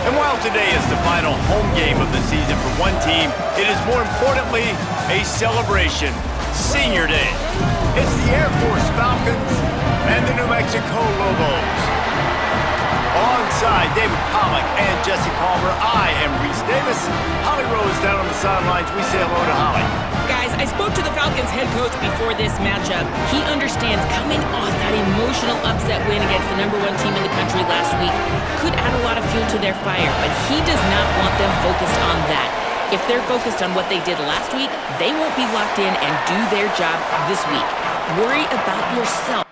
And while today is the final home game of the season for one team, it is more importantly a celebration. Senior Day. It's the Air Force Falcons and the New Mexico Lobos. Alongside David Pollack and Jesse Palmer, I am Reese Davis. Holly Rose down on the sidelines. We say hello to Holly. Guys, I spoke to the Falcons head coach before this matchup. He understands coming off that emotional upset win against the #1 team in the country last week could add a lot of fuel to their fire, but he does not want them focused on that. If they're focused on what they did last week, they won't be locked in and do their job this week. Worry about yourself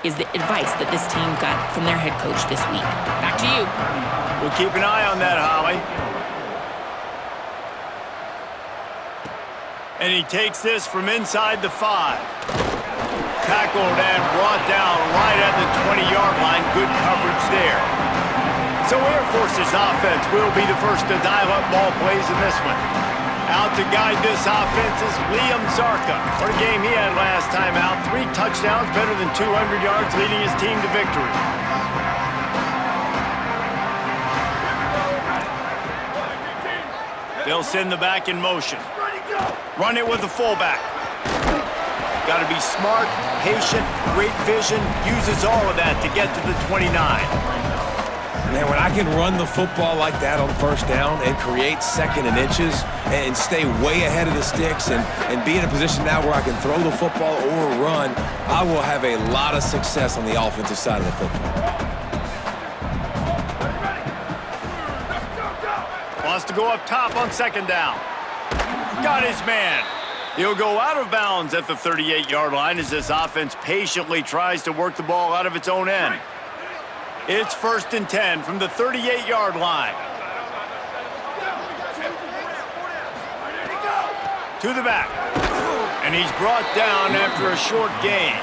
is the advice that this team got from their head coach this week. Back to you. We'll keep an eye on that, Holly. And he takes this from inside the 5. Tackled and brought down right at the 20-yard line. Good coverage there. So Air Force's offense will be the first to dial up ball plays in this one. Out to guide this offense is Liam Zarka. What a game he had last time out. 3 touchdowns, better than 200 yards, leading his team to victory. They'll send the back in motion. Run it with the fullback. Got to be smart, patient, great vision. Uses all of that to get to the 29. Man, when I can run the football like that on first down and create second and inches and stay way ahead of the sticks and be in a position now where I can throw the football or run, I will have a lot of success on the offensive side of the football. Wants to go up top on second down. Got his man. He'll go out of bounds at the 38-yard line as this offense patiently tries to work the ball out of its own end. It's 1st and 10 from the 38-yard line. To the back. And he's brought down after a short gain.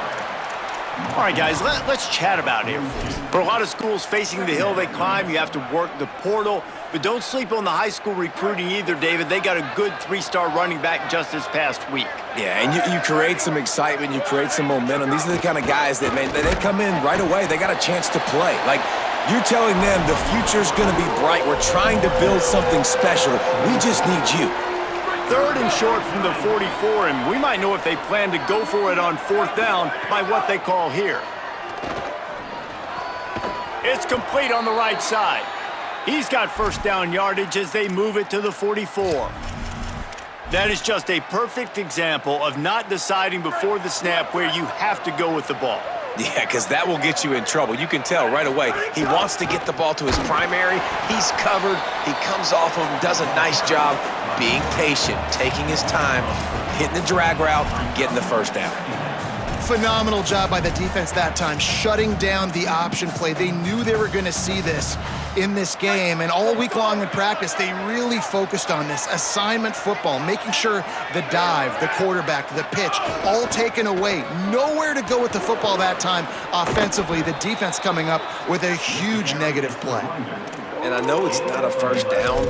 All right, guys, let's chat about Air Force. For a lot of schools facing the hill they climb, you have to work the portal. But don't sleep on the high school recruiting either, David. They got a good 3-star running back just this past week. Yeah, and you create some excitement, you create some momentum. These are the kind of guys that, man, they come in right away. They got a chance to play. Like, you're telling them the future's going to be bright. We're trying to build something special. We just need you. 3rd and short from the 44, and we might know if they plan to go for it on 4th down by what they call here. It's complete on the right side. He's got 1st down yardage as they move it to the 44. That is just a perfect example of not deciding before the snap where you have to go with the ball. Yeah, because that will get you in trouble. You can tell right away. He wants to get the ball to his primary. He's covered. He comes off of him, does a nice job being patient, taking his time, hitting the drag route, getting the 1st down. Phenomenal job by the defense that time, shutting down the option play. They knew they were going to see this in this game, and all week long in practice, they really focused on this assignment football, making sure the dive, the quarterback, the pitch, all taken away. Nowhere to go with the football that time offensively. The defense coming up with a huge negative play. And I know it's not a 1st down,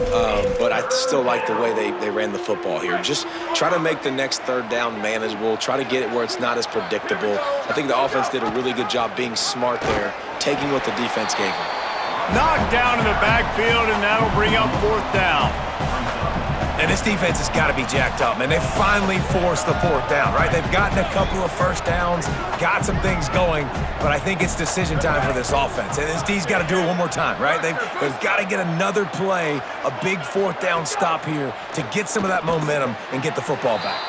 but I still like the way they ran the football here. Just try to make the next 3rd down manageable. Try to get it where it's not as predictable. I think the offense did a really good job being smart there, taking what the defense gave them. Knocked down in the backfield, and that'll bring up 4th down. And this defense has got to be jacked up, man. They finally forced the 4th down, right? They've gotten a couple of 1st downs, got some things going, but I think it's decision time for this offense. And this D's got to do it one more time, right? They've got to get another play, a big 4th down stop here to get some of that momentum and get the football back.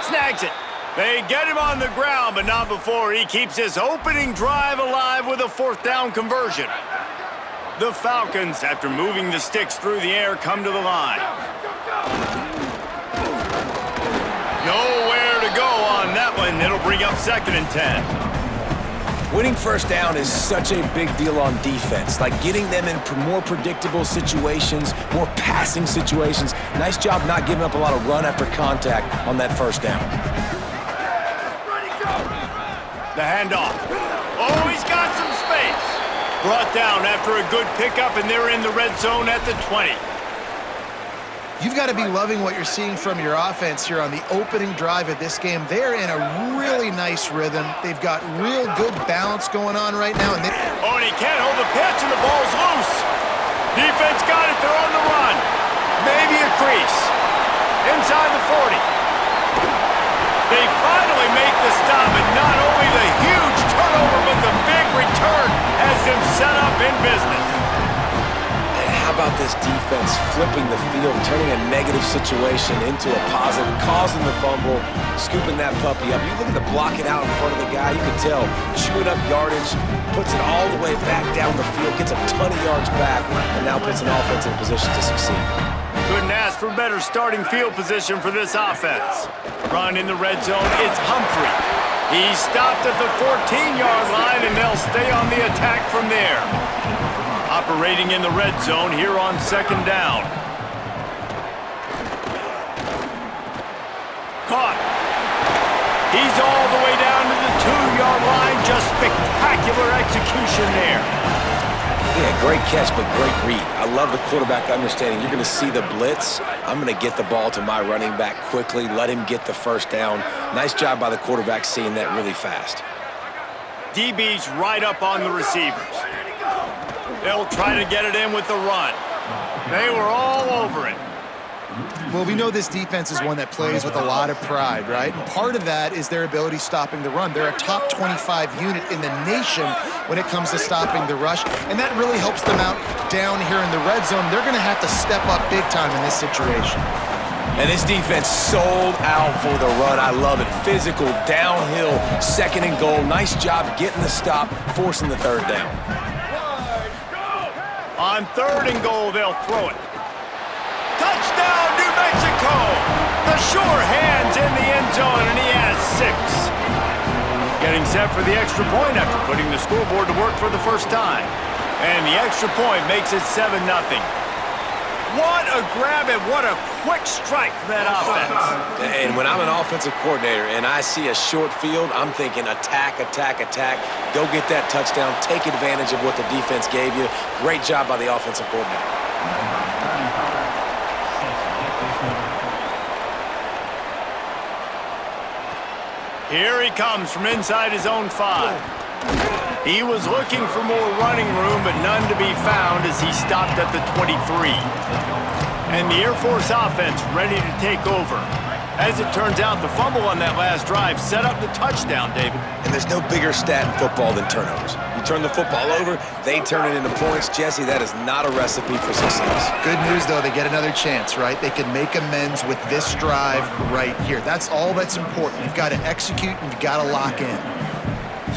Snags it. They get him on the ground, but not before he keeps his opening drive alive with a 4th down conversion. The Falcons, after moving the sticks through the air, come to the line. Nowhere to go on that one. It'll bring up 2nd and 10. Winning 1st down is such a big deal on defense. Like getting them in more predictable situations, more passing situations. Nice job not giving up a lot of run after contact on that 1st down. The handoff. Oh, he's got some space. Brought down after a good pickup, and they're in the red zone at the 20. You've got to be loving what you're seeing from your offense here on the opening drive of this game. They're in a really nice rhythm. They've got real good balance going on right now. And he can't hold the pitch, and the inside the 40. They finally make the stop, and not only the huge turnover, but the big return has them set up in business. And how about this defense flipping the field, turning a negative situation into a positive, causing the fumble, scooping that puppy up. You look at the blocking out in front of the guy, you can tell, chewing up yardage, puts it all the way back down the field, gets a ton of yards back, and now puts an offense in position to succeed. Couldn't ask for better starting field position for this offense. Run in the red zone, it's Humphrey. He's stopped at the 14-yard line, and they'll stay on the attack from there. Operating in the red zone here on second down. Caught. He's all the way down to the 2-yard line. Just spectacular execution there. Yeah, great catch, but great read. I love the quarterback understanding. You're going to see the blitz. I'm going to get the ball to my running back quickly, let him get the first down. Nice job by the quarterback seeing that really fast. DB's right up on the receivers. They'll try to get it in with the run. They were all over it. Well, we know this defense is one that plays with a lot of pride, right? And part of that is their ability stopping the run. They're a top 25 unit in the nation when it comes to stopping the rush, and that really helps them out down here in the red zone. They're going to have to step up big time in this situation. And this defense sold out for the run. I love it. Physical, downhill, second and goal. Nice job getting the stop, forcing the third down. On third and goal, they'll throw it. Touchdown, New Mexico! The sure hand's in the end zone, and he has 6. Getting set for the extra point after putting the scoreboard to work for the first time. And the extra point makes it 7-0. What a grab and what a quick strike for that offense. And when I'm an offensive coordinator and I see a short field, I'm thinking attack, attack, attack. Go get that touchdown. Take advantage of what the defense gave you. Great job by the offensive coordinator. Here he comes from inside his own 5. He was looking for more running room, but none to be found as he stopped at the 23. And the Air Force offense ready to take over. As it turns out, the fumble on that last drive set up the touchdown, David. And there's no bigger stat in football than turnovers. You turn the football over, they turn it into points. Jesse, that is not a recipe for success. Good news, though, they get another chance, right? They can make amends with this drive right here. That's all that's important. You've got to execute and you've got to lock in.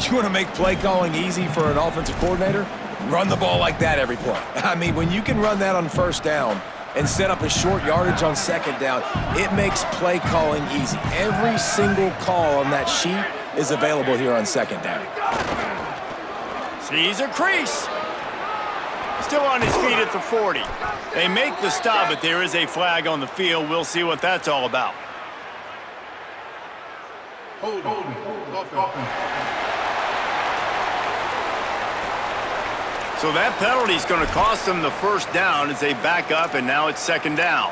You want to make play calling easy for an offensive coordinator? Run the ball like that every play. I mean, when you can run that on first down and set up a short yardage on second down, it makes play calling easy. Every single call on that sheet is available here on second down. Sees a crease. Still on his feet at the 40. They make the stop, but there is a flag on the field. We'll see what that's all about. So that penalty is going to cost them the first down as they back up, and now it's second down.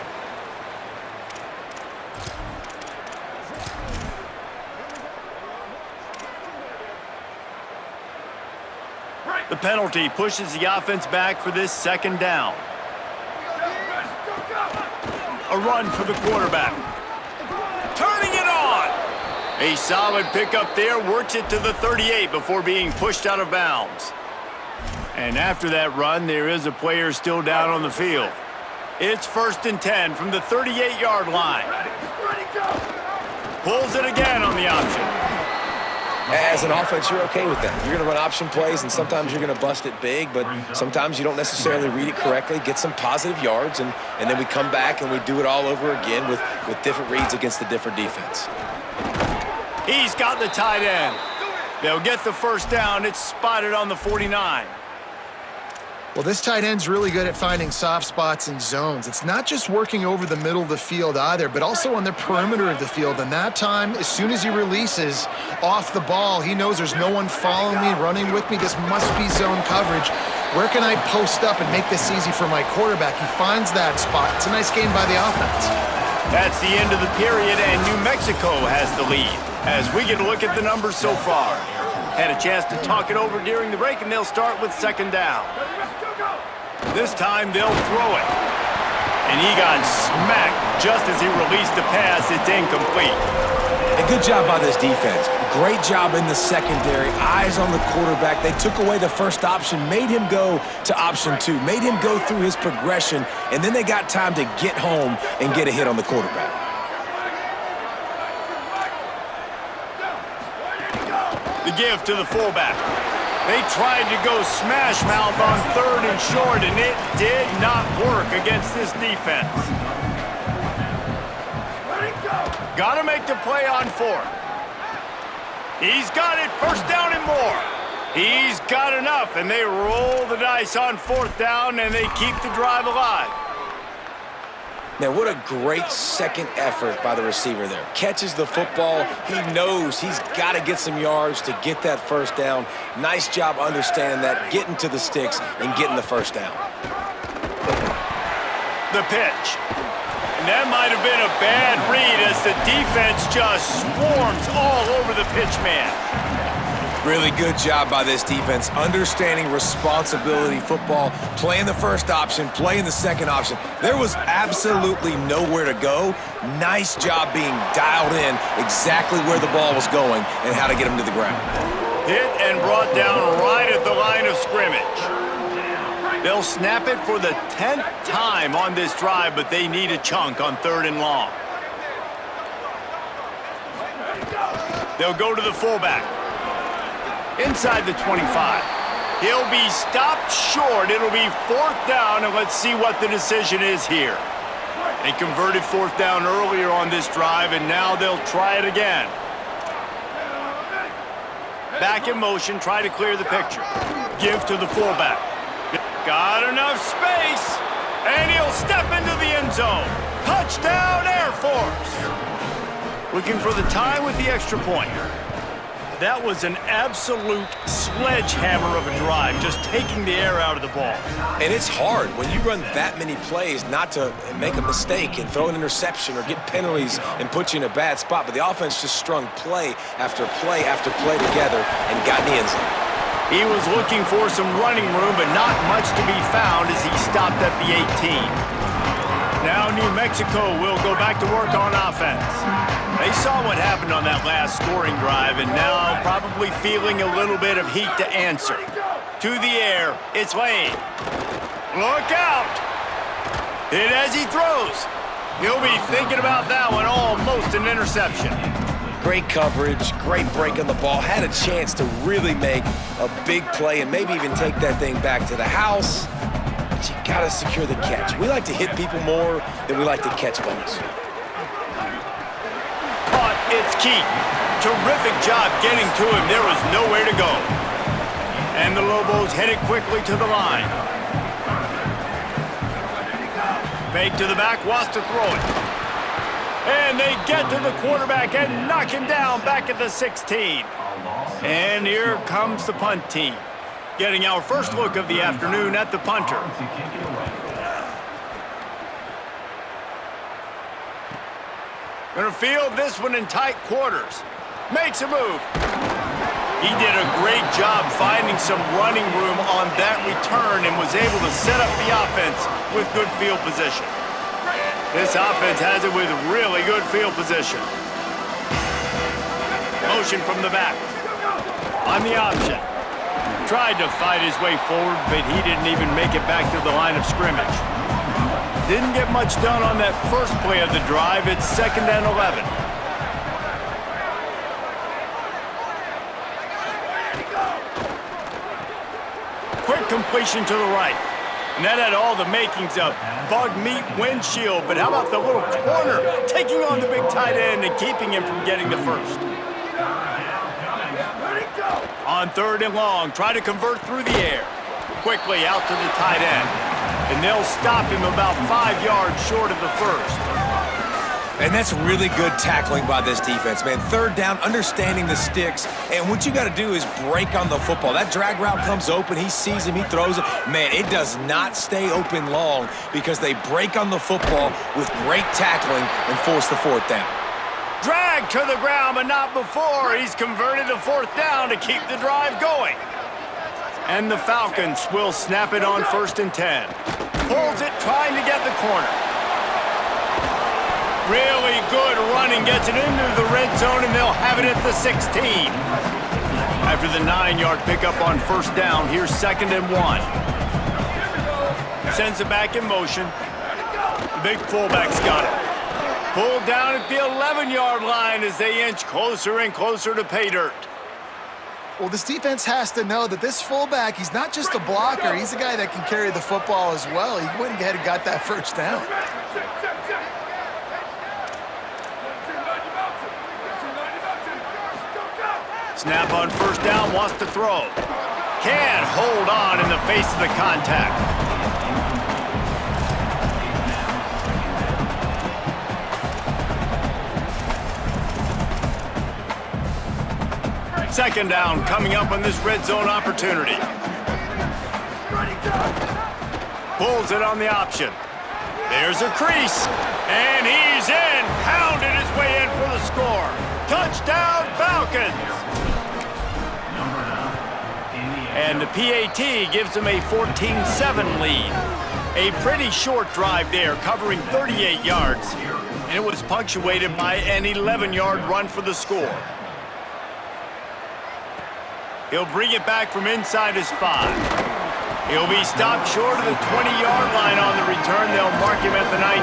The penalty pushes the offense back for this second down. A run for the quarterback. Turning it on. A solid pickup there, works it to the 38 before being pushed out of bounds. And after that run, there is a player still down on the field. It's 1st and 10 from the 38-yard line. Pulls it again on the option. As an offense, you're okay with that. You're going to run option plays, and sometimes you're going to bust it big, but sometimes you don't necessarily read it correctly, get some positive yards, and then we come back and we do it all over again with different reads against the different defense. He's got the tight end. They'll get the first down. It's spotted on the 49. Well, this tight end's really good at finding soft spots and zones. It's not just working over the middle of the field either, but also on the perimeter of the field. And that time, as soon as he releases off the ball, he knows there's no one following me, running with me. This must be zone coverage. Where can I post up and make this easy for my quarterback? He finds that spot. It's a nice game by the offense. That's the end of the period, and New Mexico has the lead. As we get a look at the numbers so far. Had a chance to talk it over during the break, and they'll start with second down. This time they'll throw it. And he got smacked just as he released the pass. It's incomplete. A good job by this defense. Great job in the secondary. Eyes on the quarterback. They took away the first option, made him go to option 2, made him go through his progression, and then they got time to get home and get a hit on the quarterback. The give to the fullback. They tried to go smash mouth on 3rd and short, and it did not work against this defense. Got to make the play on 4th. He's got it, 1st down and more. He's got enough, and they roll the dice on 4th down, and they keep the drive alive. Man, what a great second effort by the receiver there. Catches the football. He knows he's got to get some yards to get that 1st down. Nice job understanding that, getting to the sticks and getting the 1st down. The pitch. And that might have been a bad read as the defense just swarms all over the pitch man. Really good job by this defense, understanding responsibility football, playing the 1st option, playing the 2nd option. There was absolutely nowhere to go. Nice job being dialed in exactly where the ball was going and how to get him to the ground. Hit and brought down right at the line of scrimmage. They'll snap it for the 10th time on this drive, but they need a chunk on 3rd and long. They'll go to the fullback. Inside the 25. He'll be stopped short. It'll be 4th down, and let's see what the decision is here. They converted 4th down earlier on this drive, and now they'll try it again. Back in motion, try to clear the picture. Give to the fullback. Got enough space, and he'll step into the end zone. Touchdown, Air Force. Looking for the tie with the extra point. That was an absolute sledgehammer of a drive, just taking the air out of the ball. And it's hard when you run that many plays not to make a mistake and throw an interception or get penalties and put you in a bad spot. But the offense just strung play after play after play together and got in the end zone. He was looking for some running room, but not much to be found as he stopped at the 18. Now New Mexico will go back to work on offense. They saw what happened on that last scoring drive, and now probably feeling a little bit of heat to answer. To the air, it's Lane. Look out! Hit as he throws. He'll be thinking about that one, almost an interception. Great coverage, great break on the ball. Had a chance to really make a big play and maybe even take that thing back to the house. But you got to secure the catch. We like to hit people more than we like to catch balls. Caught, it's Keith. Terrific job getting to him. There was nowhere to go. And the Lobos headed quickly to the line. Fake to the back, wants to throw it. And they get to the quarterback and knock him down back at the 16. And here comes the punt team, getting our first look of the afternoon at the punter. Gonna field this one in tight quarters. Makes a move. He did a great job finding some running room on that return and was able to set up the offense with good field position. This offense has it with really good field position. Motion from the back. On the option. Tried to fight his way forward, but he didn't even make it back to the line of scrimmage. Didn't get much done on that first play of the drive. It's 2nd and 11. Quick completion to the right. And that had all the makings of bug meat windshield, but how about the little corner taking on the big tight end and keeping him from getting the first? On 3rd and long, try to convert through the air. Quickly out to the tight end. And they'll stop him about 5 yards short of the first. And that's really good tackling by this defense, man. 3rd down, understanding the sticks. And what you got to do is break on the football. That drag route comes open. He sees him. He throws it. Man, it does not stay open long because they break on the football with great tackling and force the 4th down. Drag to the ground, but not before. He's converted the 4th down to keep the drive going. And the Falcons will snap it on 1st and 10. Pulls it, trying to get the corner. Really good running, gets it into the red zone, and they'll have it at the 16. After the 9-yard pickup on first down, here's 2nd and 1. Sends it back in motion. The big fullback's got it. Pulled down at the 11-yard line as they inch closer and closer to pay dirt. Well, this defense has to know that this fullback, he's not just a blocker, he's a guy that can carry the football as well. He went ahead and got that first down. Snap on first down, wants to throw. Can't hold on in the face of the contact. Second down coming up on this red zone opportunity. Pulls it on the option. There's a crease, and he's in. Pounded his way in for the score. Touchdown, Falcons! And the PAT gives them a 14-7 lead. A pretty short drive there, covering 38 yards. And it was punctuated by an 11-yard run for the score. He'll bring it back from inside his 5. He'll be stopped short of the 20-yard line on the return. They'll mark him at the 19.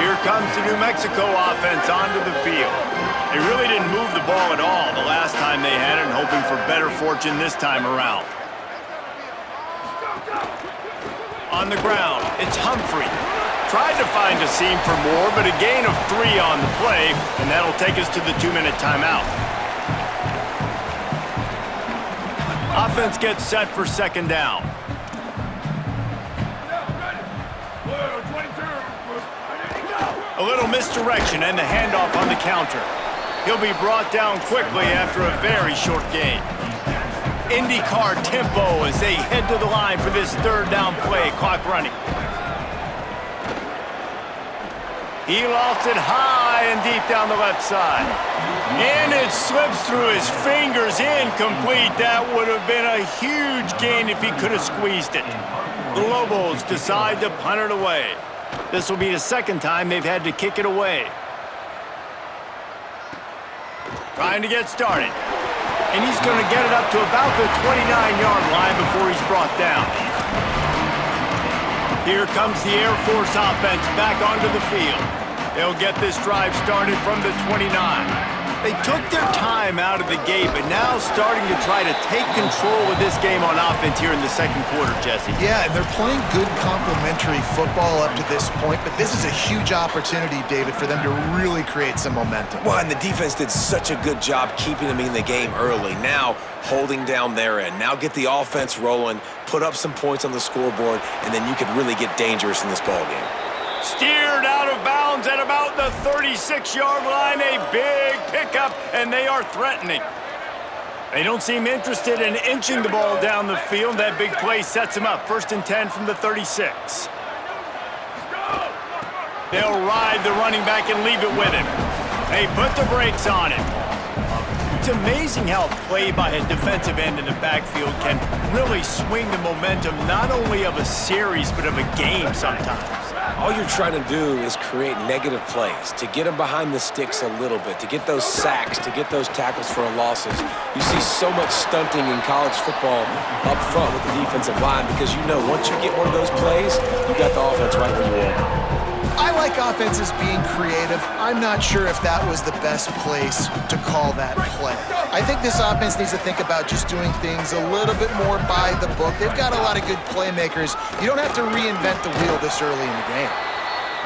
Here comes the New Mexico offense onto the field. They really didn't move the ball at all the last time they had it, and hoping for better fortune this time around. On the ground, it's Humphrey. Tried to find a seam for more, but a gain of 3 on the play, and that'll take us to the 2-minute timeout. Offense gets set for second down. A little misdirection and the handoff on the counter. He'll be brought down quickly after a very short gain. IndyCar tempo as they head to the line for this third down play. Clock running. He lofts it high and deep down the left side. And it slips through his fingers, incomplete. That would have been a huge gain if he could have squeezed it. The Lobos decide to punt it away. This will be the second time they've had to kick it away. Trying to get started. And he's going to get it up to about the 29-yard line before he's brought down. Here comes the Air Force offense back onto the field. They'll get this drive started from the 29. They took their time out of the gate, but now starting to try to take control of this game on offense here in the second quarter, Jesse. Yeah, and they're playing good complementary football up to this point, but this is a huge opportunity, David, for them to really create some momentum. Well, and the defense did such a good job keeping them in the game early. Now, holding down their end. Now get the offense rolling, put up some points on the scoreboard, and then you could really get dangerous in this ballgame. Steered out of bounds at about the 36-yard line. A big pickup, and they are threatening. They don't seem interested in inching the ball down the field. That big play sets them up. 1st and 10 from the 36. They'll ride the running back and leave it with him. They put the brakes on him. It's amazing how a play by a defensive end in the backfield can really swing the momentum not only of a series but of a game sometimes. All you're trying to do is create negative plays, to get them behind the sticks a little bit, to get those sacks, to get those tackles for losses. You see so much stunting in college football up front with the defensive line because you know once you get one of those plays, you got the offense right where you want. I like offenses being creative. I'm not sure if that was the best place to call that play. I think this offense needs to think about just doing things a little bit more by the book. They've got a lot of good playmakers. You don't have to reinvent the wheel this early in the game.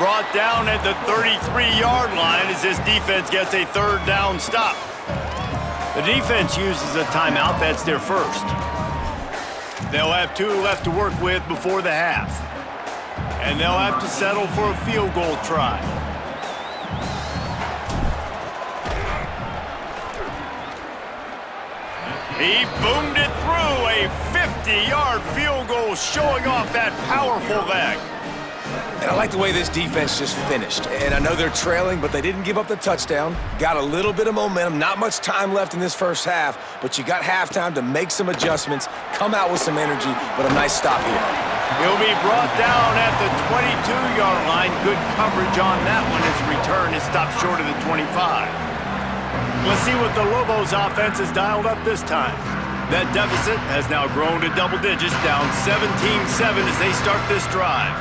Brought down at the 33-yard line as this defense gets a third down stop. The defense uses a timeout. That's their first. They'll have 2 left to work with before the half. And they'll have to settle for a field goal try. He boomed it through. A 50-yard field goal showing off that powerful leg. And I like the way this defense just finished. And I know they're trailing, but they didn't give up the touchdown. Got a little bit of momentum. Not much time left in this first half, but you got halftime to make some adjustments, come out with some energy, but a nice stop here. He'll be brought down at the 22-yard line. Good coverage on that one as return is stopped short of the 25. Let's see what the Lobos offense has dialed up this time. That deficit has now grown to double digits, down 17-7 as they start this drive.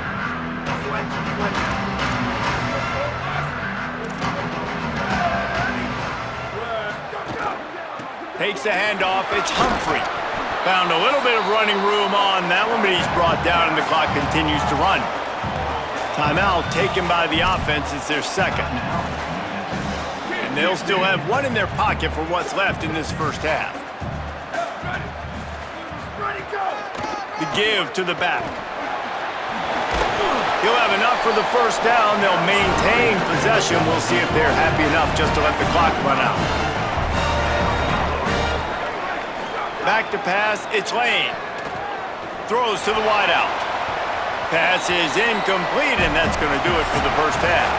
Takes the handoff. It's Humphrey. Found a little bit of running room on that one, but he's brought down and the clock continues to run. Timeout taken by the offense. It's their second. And they'll still have one in their pocket for what's left in this first half. The give to the back. He'll have enough for the first down. They'll maintain possession. We'll see if they're happy enough just to let the clock run out. Back to pass, it's Lane. Throws to the wideout. Pass is incomplete, and that's going to do it for the first half.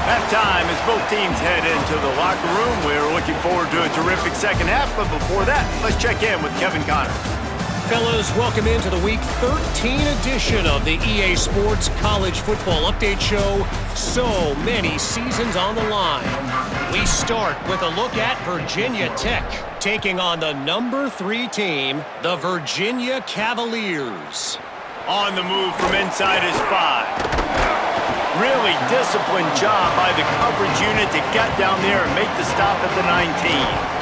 Halftime as both teams head into the locker room. We're looking forward to a terrific second half, but before that, let's check in with Kevin Connors. Fellas, welcome into the Week 13 edition of the EA Sports College Football Update Show. So many seasons on the line. We start with a look at Virginia Tech taking on the number 3 team, the Virginia Cavaliers. On the move from inside is 5. Really disciplined job by the coverage unit to get down there and make the stop at the 19.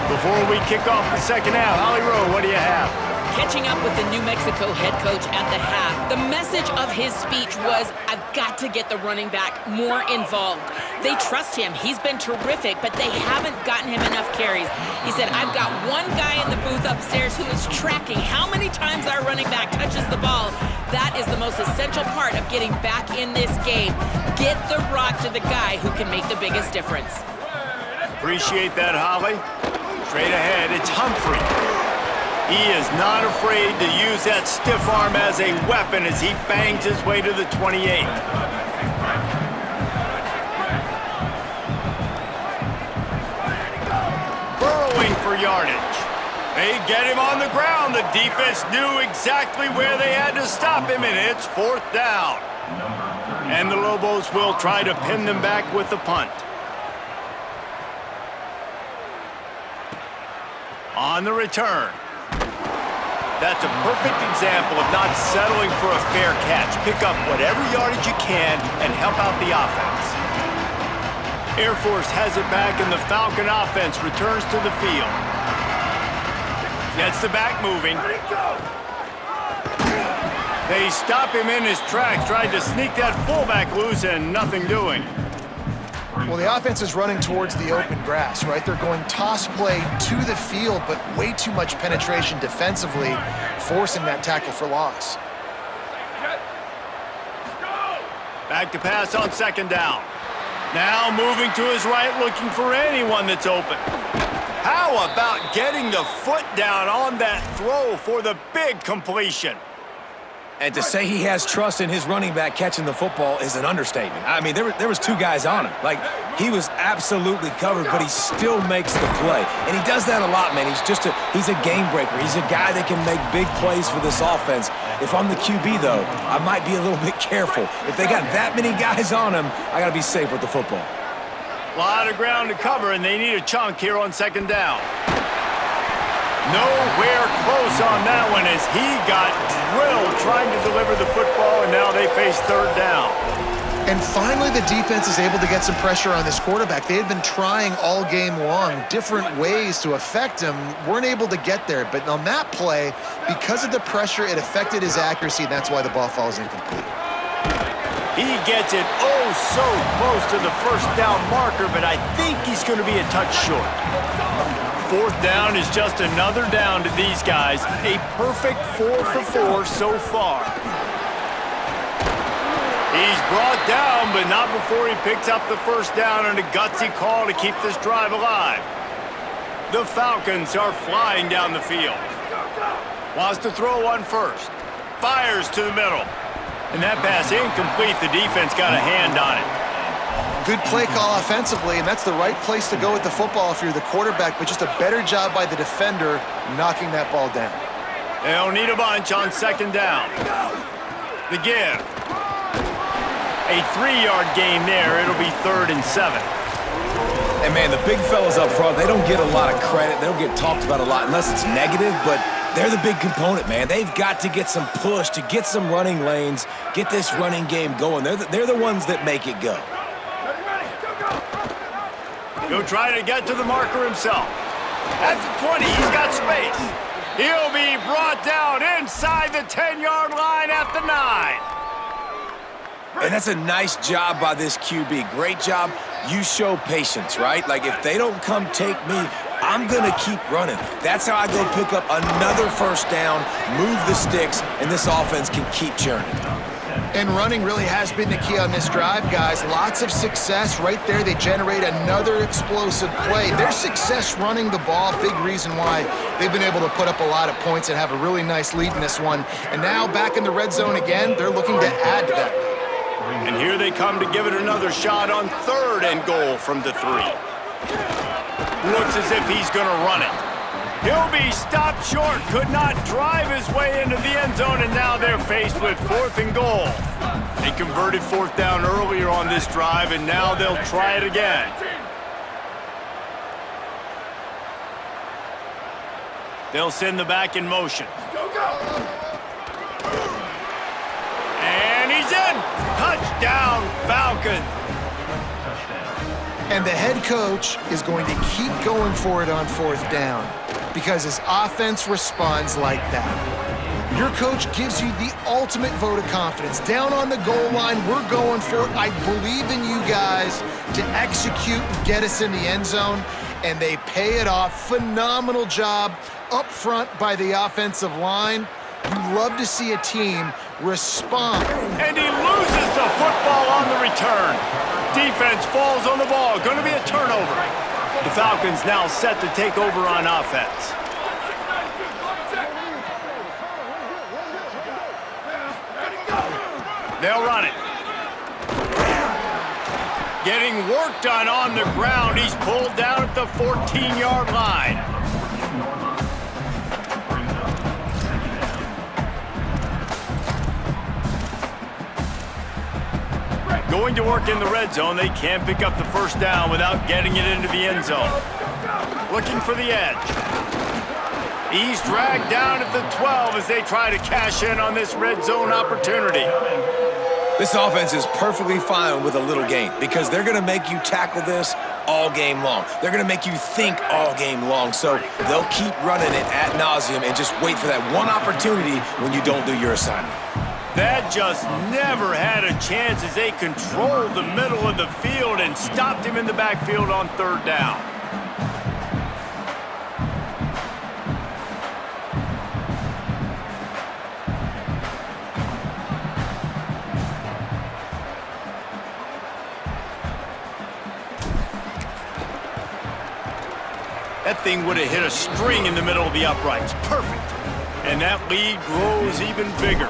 Before we kick off the second half, Holly Rowe, what do you have? Catching up with the New Mexico head coach at the half, the message of his speech was, I've got to get the running back more involved. They trust him. He's been terrific, but they haven't gotten him enough carries. He said, I've got one guy in the booth upstairs who is tracking how many times our running back touches the ball. That is the most essential part of getting back in this game. Get the rock to the guy who can make the biggest difference. Appreciate that, Holly. Straight ahead, it's Humphrey. He is not afraid to use that stiff arm as a weapon as he bangs his way to the 28. Burrowing for yardage. They get him on the ground. The defense knew exactly where they had to stop him, and it's 4th down. And the Lobos will try to pin them back with the punt. On the return. That's a perfect example of not settling for a fair catch. Pick up whatever yardage you can and help out the offense. Air Force has it back and the Falcon offense returns to the field. Gets the back moving. They stop him in his tracks, tried to sneak that fullback loose and nothing doing. Well, the offense is running towards the open grass, right? They're going toss play to the field, but way too much penetration defensively, forcing that tackle for loss. Back to pass on second down. Now moving to his right, looking for anyone that's open. How about getting the foot down on that throw for the big completion? And to say he has trust in his running back catching the football is an understatement. I mean, there was 2 guys on him. Like, he was absolutely covered, but he still makes the play. And he does that a lot, man. He's a game breaker. He's a guy that can make big plays for this offense. If I'm the QB, though, I might be a little bit careful. If they got that many guys on him, I got to be safe with the football. A lot of ground to cover, and they need a chunk here on second down. Nowhere close on that one as he got drilled trying to deliver the football, and now they face third down. And finally, the defense is able to get some pressure on this quarterback. They had been trying all game long, different ways to affect him, weren't able to get there. But on that play, because of the pressure, it affected his accuracy, and that's why the ball falls incomplete. He gets it oh so close to the first down marker, but I think he's going to be a touch short. 4th down is just another down to these guys. A perfect 4 for 4 so far. He's brought down, but not before he picks up the first down and a gutsy call to keep this drive alive. The Falcons are flying down the field. Wants to throw one first. Fires to the middle. And that pass incomplete. The defense got a hand on it. Good play call offensively, and that's the right place to go with the football if you're the quarterback, but just a better job by the defender knocking that ball down. They'll need a bunch on second down. The give. A 3-yard gain there. It'll be 3rd and 7. And, man, the big fellas up front, they don't get a lot of credit. They don't get talked about a lot unless it's negative, but they're the big component, man. They've got to get some push, to get some running lanes, get this running game going. They're the ones that make it go. He'll try to get to the marker himself. At the 20, he's got space. He'll be brought down inside the 10-yard line at the 9. And that's a nice job by this QB. Great job. You show patience, right? Like, if they don't come take me, I'm going to keep running. That's how I go pick up another first down, move the sticks, and this offense can keep churning. And running really has been the key on this drive, guys. Lots of success right there. They generate another explosive play. Their success running the ball, big reason why they've been able to put up a lot of points and have a really nice lead in this one. And now back in the red zone again, they're looking to add to that lead. And here they come to give it another shot on 3rd and goal from the 3. Looks as if he's going to run it. He'll be stopped short, could not drive his way into the end zone, and now they're faced with 4th and goal. They converted 4th down earlier on this drive, and now they'll try it again. They'll send the back in motion. And he's in! Touchdown, Falcons! And the head coach is going to keep going for it on 4th down because his offense responds like that. Your coach gives you the ultimate vote of confidence. Down on the goal line, we're going for it. I believe in you guys to execute and get us in the end zone, and they pay it off. Phenomenal job up front by the offensive line. You love to see a team respond. And he loses the football on the return. Defense falls on the ball. Going to be a turnover. The Falcons now set to take over on offense. They'll run it. Getting work done on the ground. He's pulled down at the 14-yard line. Going to work in the red zone. They can't pick up the first down without getting it into the end zone. Looking for the edge. He's dragged down at the 12 as they try to cash in on this red zone opportunity. This offense is perfectly fine with a little game because they're going to make you tackle this all game long. They're going to make you think all game long. So they'll keep running it ad nauseum and just wait for that one opportunity when you don't do your assignment. That just never had a chance as they controlled the middle of the field and stopped him in the backfield on 3rd down. That thing would have hit a string in the middle of the uprights. Perfect. And that lead grows even bigger.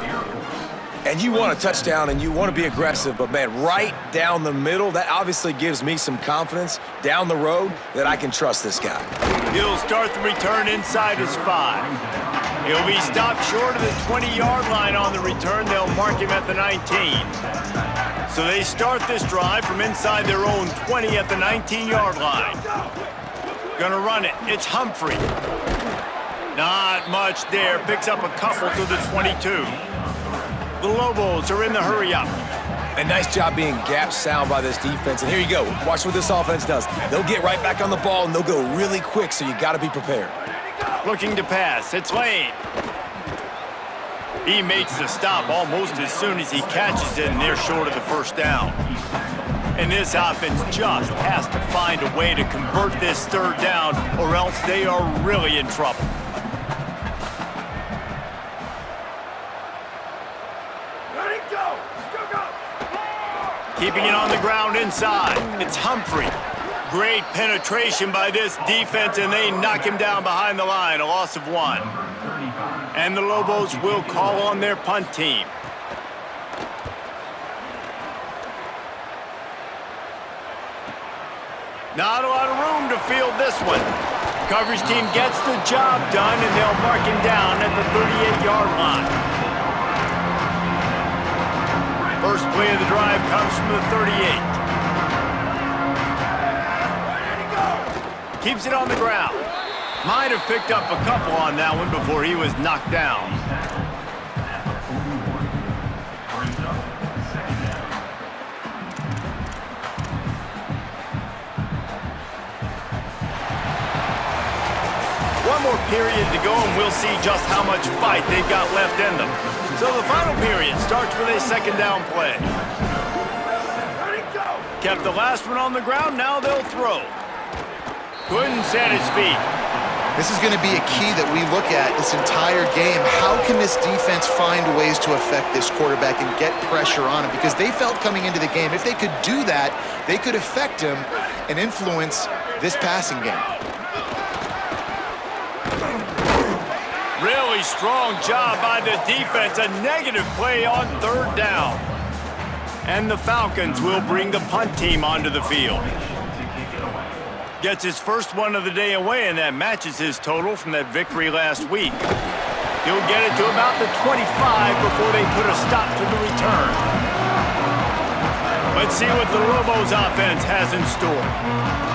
And you want a touchdown and you want to be aggressive, but, man, right down the middle, that obviously gives me some confidence down the road that I can trust this guy. He'll start the return inside his 5. He'll be stopped short of the 20-yard line on the return. They'll mark him at the 19. So they start this drive from inside their own 20 at the 19-yard line. Gonna run it. It's Humphrey. Not much there. Picks up a couple to the 22. The Lobos are in the hurry-up. A nice job being gap sound by this defense. And here you go. Watch what this offense does. They'll get right back on the ball, and they'll go really quick, so you got to be prepared. Looking to pass. It's Lane. He makes the stop almost as soon as he catches it, and they're short of the first down. And this offense just has to find a way to convert this 3rd down, or else they are really in trouble. Keeping it on the ground inside. It's Humphrey. Great penetration by this defense, and they knock him down behind the line. A loss of 1. And the Lobos will call on their punt team. Not a lot of room to field this one. coverage team gets the job done, and they'll mark him down at the 38-yard line. First play of the drive comes from the 38. Keeps it on the ground. Might have picked up a couple on that one before he was knocked down. One more period to go, and we'll see just how much fight they've got left in them. So the final period starts with a second down play. Kept the last one on the ground, now they'll throw. Couldn't set his feet. This is going to be a key that we look at this entire game. How can this defense find ways to affect this quarterback and get pressure on him? Because they felt coming into the game, if they could do that, they could affect him and influence this passing game. Really strong job by the defense. A negative play on third down. And the Falcons will bring the punt team onto the field. Gets his first one of the day away, and that matches his total from that victory last week. He'll get it to about the 25 before they put a stop to the return. Let's see what the Lobos offense has in store.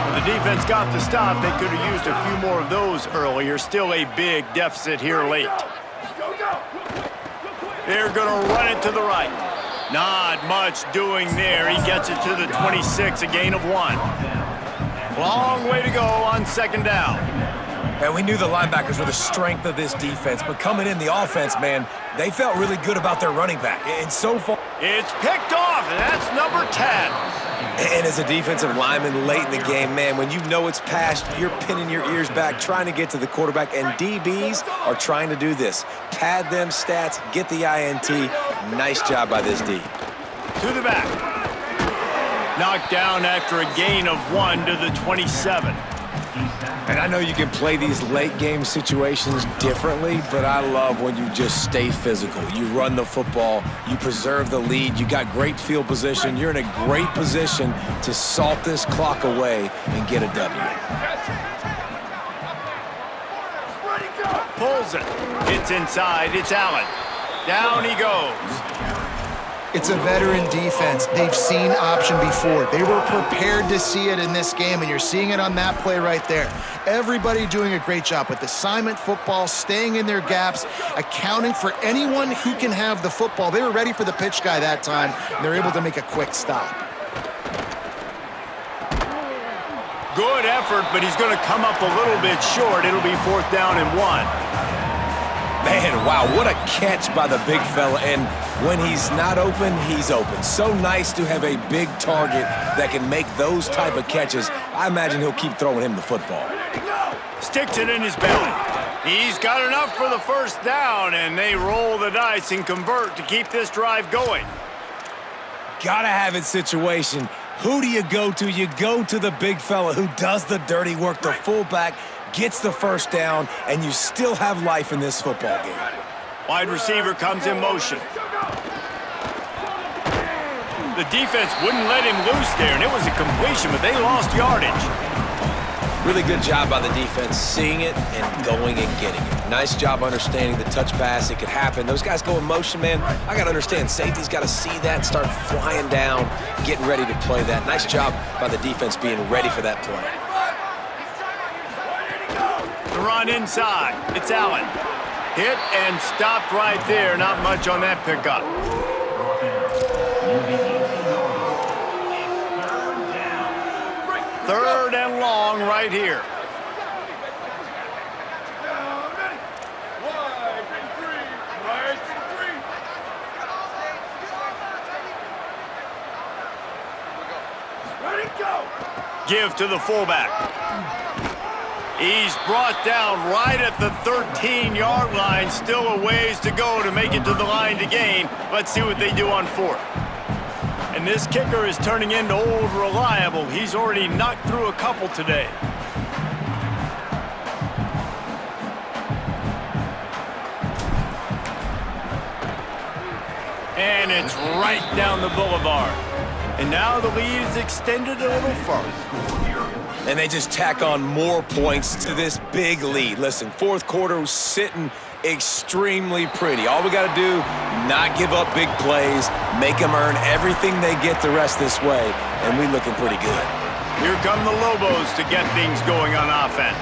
When the defense got the stop, they could have used a few more of those earlier. Still a big deficit here late. They're going to run it to the right. Not much doing there. He gets it to the 26, a gain of 1. Long way to go on second down. And we knew the linebackers were the strength of this defense, but coming in the offense, man, they felt really good about their running back. And so far, it's picked off, and that's number 10. And as a defensive lineman late in the game, man, when you know it's past, you're pinning your ears back, trying to get to the quarterback, and DBs are trying to do this. Pad them stats, get the INT. Nice job by this D. To the back. Knocked down after a gain of 1 to the 27. And I know you can play these late game situations differently, but I love when you just stay physical. You run the football, you preserve the lead, you got great field position, you're in a great position to salt this clock away and get a W. Pulls it. It's inside. It's Allen. Down he goes. It's a veteran defense. They've seen option before. They were prepared to see it in this game, and you're seeing it on that play right there. Everybody doing a great job with assignment football, staying in their gaps, accounting for anyone who can have the football. They were ready for the pitch guy that time, and they're able to make a quick stop. Good effort, but he's going to come up a little bit short. It'll be 4th down and 1. Man, wow, what a catch by the big fella. And when he's not open, he's open. So nice to have a big target that can make those type of catches. I imagine he'll keep throwing him the football. Sticks it in his belly. He's got enough for the first down, and they roll the dice and convert to keep this drive going. Gotta have it situation. Who do you go to? You go to the big fella who does the dirty work, the fullback, gets the first down, and you still have life in this football game. Wide receiver comes in motion. The defense wouldn't let him loose there, and it was a completion, but they lost yardage. Really good job by the defense, seeing it and going and getting it. Nice job understanding the touch pass. It could happen. Those guys go in motion, man. I got to understand, safety's got to see that, start flying down, getting ready to play that. Nice job by the defense being ready for that play. The run inside. It's Allen. Hit and stopped right there. Not much on that pickup. Third and long right here. Give to the fullback. He's brought down right at the 13-yard line. Still a ways to go to make it to the line to gain. Let's see what they do on 4th. And this kicker is turning into old reliable. He's already knocked through a couple today. And it's right down the boulevard. And now the lead is extended a little further. and they just tack on more points to this big lead. Listen, fourth quarter was sitting extremely pretty. All we got to do, not give up big plays, make them earn everything they get the rest this way, and we looking pretty good. Here come the Lobos to get things going on offense.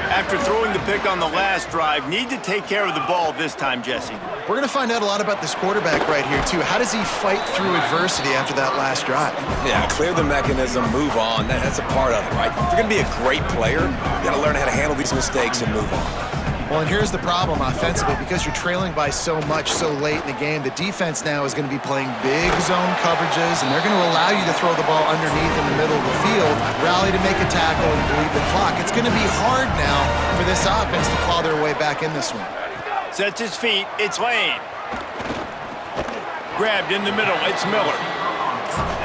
After throwing the pick on the last drive, need to take care of the ball this time, Jesse. We're going to find out a lot about this quarterback right here, too. How does he fight through adversity after that last drive? Yeah, clear the mechanism, move on. That's a part of it, right? If you're going to be a great player, you got to learn how to handle these mistakes and move on. Well, and here's the problem offensively. Because you're trailing by so much so late in the game, the defense now is going to be playing big zone coverages, and they're going to allow you to throw the ball underneath in the middle of the field, rally to make a tackle, and bleed the clock. It's going to be hard now for this offense to claw their way back in this one. Sets his feet. It's Lane. Grabbed in the middle. It's Miller.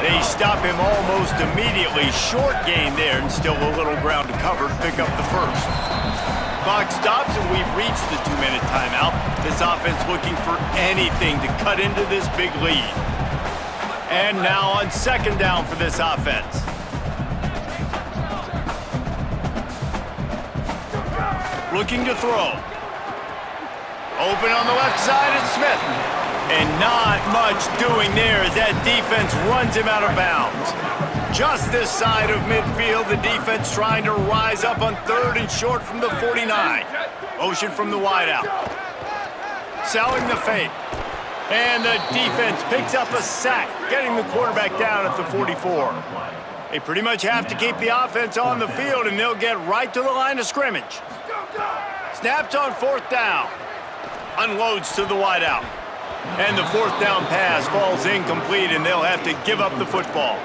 They stop him almost immediately. Short gain there, and still a little ground to cover to pick up the first. Clock stops, and we've reached the 2-minute timeout. This offense looking for anything to cut into this big lead. And now on second down for this offense. Looking to throw. Open on the left side, it's Smith. And not much doing there as that defense runs him out of bounds. Just this side of midfield, the defense trying to rise up on third and short from the 49. Motion from the wideout. Selling the fake. And the defense picks up a sack, getting the quarterback down at the 44. They pretty much have to keep the offense on the field, and they'll get right to the line of scrimmage. Snaps on fourth down. Unloads to the wideout. And the fourth down pass falls incomplete, and they'll have to give up the football.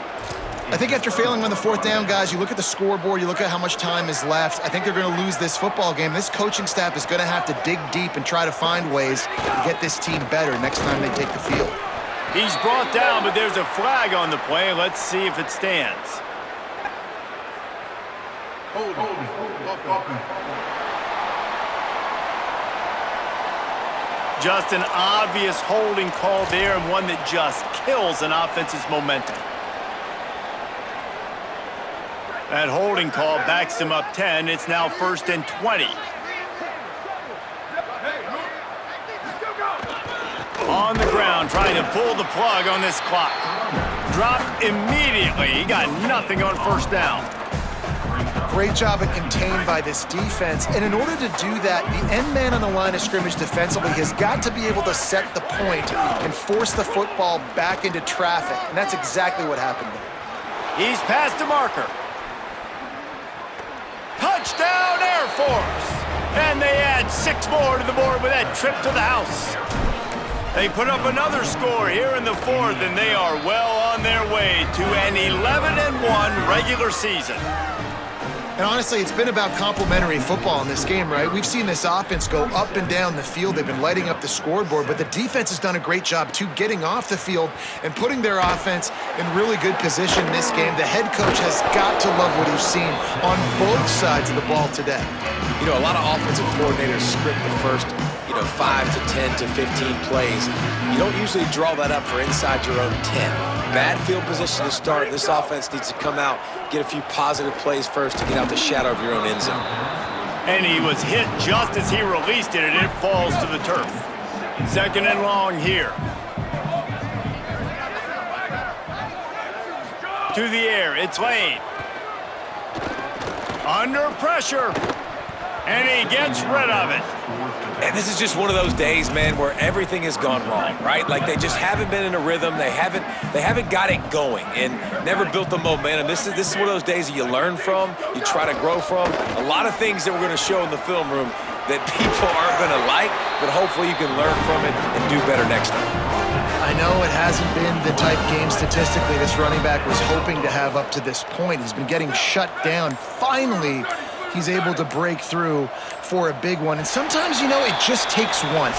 I think after failing on the fourth down, guys, you look at the scoreboard, you look at how much time is left. I think they're going to lose this football game. This coaching staff is going to have to dig deep and try to find ways to get this team better next time they take the field. He's brought down, but there's a flag on the play. Let's see if it stands. Just an obvious holding call there, and one that just kills an offense's momentum. That holding call backs them up 10. It's now 1st and 20. On the ground, trying to pull the plug on this clock. Dropped immediately. He got nothing on first down. Great job at contained by this defense. And in order to do that, the end man on the line of scrimmage defensively has got to be able to set the point and force the football back into traffic. And that's exactly what happened there. He's past the marker. Touchdown, Air Force! And they add 6 more to the board with that trip to the house. They put up another score here in the 4th, and they are well on their way to an 11-1 regular season. And honestly, it's been about complementary football in this game, right? We've seen this offense go up and down the field. They've been lighting up the scoreboard, but the defense has done a great job, too, getting off the field and putting their offense in really good position in this game. The head coach has got to love what he's seen on both sides of the ball today. You know, a lot of offensive coordinators script the first, 5 to 10 to 15 plays. You don't usually draw that up for inside your own 10. Bad field position to start. This offense needs to come out, get a few positive plays first to get out the shadow of your own end zone. And he was hit just as he released it, and it falls to the turf. 2nd and long here. To the air, it's Lane. Under pressure. And he gets rid of it. And this is just one of those days, man, where everything has gone wrong, right? Like they just haven't been in a rhythm. They haven't got it going and never built the momentum. This is one of those days that you learn from, you try to grow from. A lot of things that we're going to show in the film room that people aren't going to like, but hopefully you can learn from it and do better next time. I know it hasn't been the type game statistically this running back was hoping to have up to this point. He's been getting shut down. Finally, he's able to break through for a big one. And sometimes, it just takes one.